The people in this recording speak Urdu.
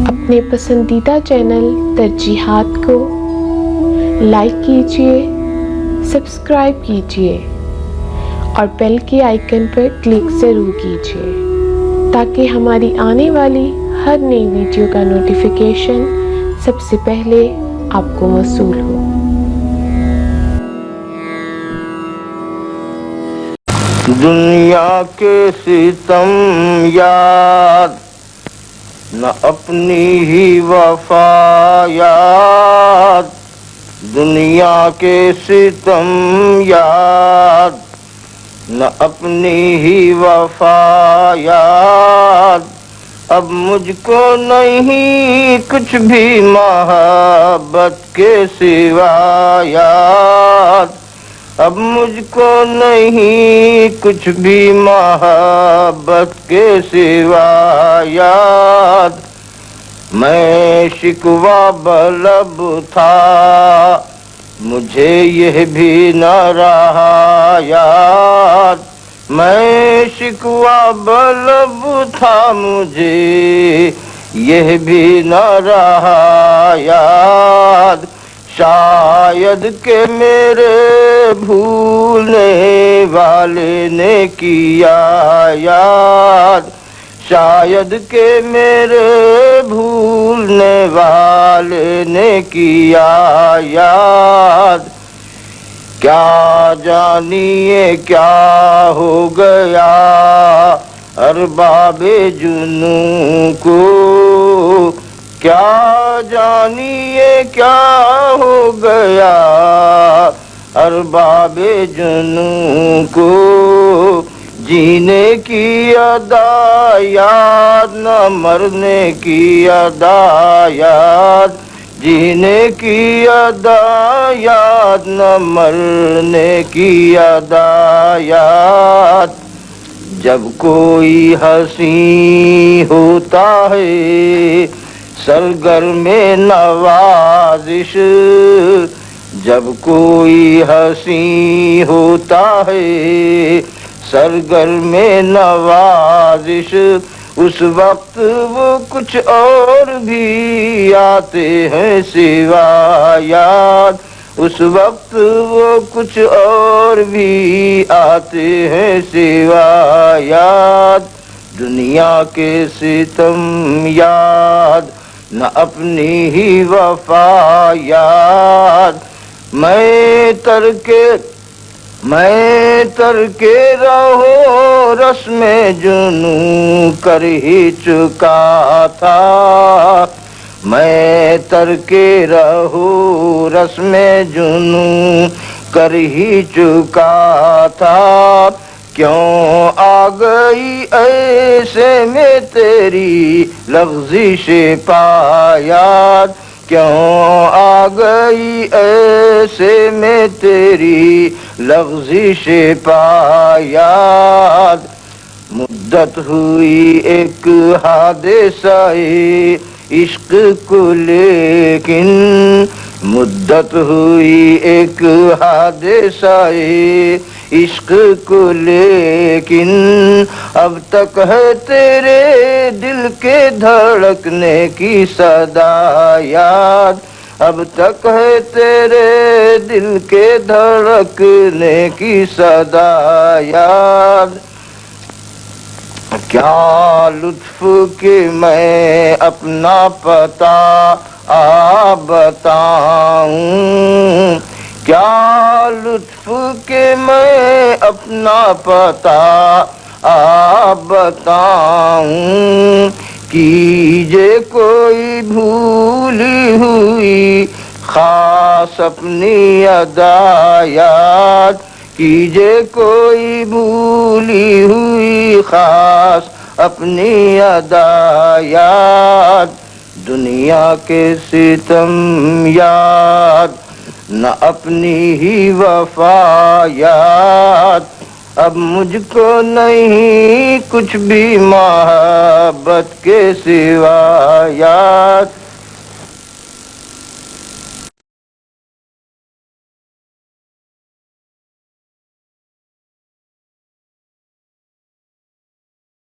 اپنے پسندیدہ چینل ترجیحات کو لائک کیجیے، سبسکرائب کیجیے اور بیل کے آئیکن پر کلک ضرور کیجیے تاکہ ہماری آنے والی ہر نئی ویڈیو کا نوٹیفیکیشن سب سے پہلے آپ کو موصول ہو۔ دنیا کے ستم یاد نہ اپنی ہی وفا یاد، دنیا کے ستم یاد نہ اپنی ہی وفا یاد، اب مجھ کو نہیں کچھ بھی محبت کے سوا یاد، اب مجھ کو نہیں کچھ بھی محبت کے سوا یاد، میں شکوہ بلب تھا مجھے یہ بھی نہ رہا یاد، میں شکوہ بلب تھا مجھے یہ بھی نہ رہا یاد، شاید کہ میرے بھولنے والے نے کیا یاد، شاید کہ میرے بھولنے والے نے کیا یاد، کیا جانیے کیا ہو گیا ارباب جنوں کو، کیا جانیے کیا ہو گیا ارباب جنوں کو، جینے کی ادا یاد نہ مرنے کی ادا یاد، جینے کی ادا یاد نہ مرنے کی ادا یاد، جب کوئی ہنسی ہوتا ہے سرگرم نوازش، جب کوئی ہنسی ہوتا ہے سرگرم نوازش، اس وقت وہ کچھ اور بھی آتے ہیں سوا یاد، اس وقت وہ کچھ اور بھی آتے ہیں سوا یاد، دنیا کے ستم یاد نہ اپنی ہی وفا یاد، میں ترک رہو رسم جنوں کر ہی چکا تھا، میں ترک رہو رسم جنوں کر ہی چکا تھا، کیوں آ گئی ایسے میں تیری لغزش پا یاد، کیوں آ گئی ایسے میں تیری لغزش پا یاد، مدت ہوئی ایک حادثہ عشق کو لیکن، مدت ہوئی ایک حادثہ عشق کو لیکن، اب تک ہے تیرے دل کے دھڑکنے کی صدا یاد، اب تک ہے تیرے دل کے دھڑکنے کی صدا یاد، کیا لطف کہ میں اپنا پتہ بتاؤں، کیا لطف کہ میں اپنا پتہ بتاؤں، کیجے کوئی بھولی ہوئی خاص اپنی ادا یاد، کیجے کوئی بھولی ہوئی خاص اپنی ادا یاد، دنیا کے ستم یاد نہ اپنی ہی وفا یاد، اب مجھ کو نہیں کچھ بھی محبت کے سوا یاد۔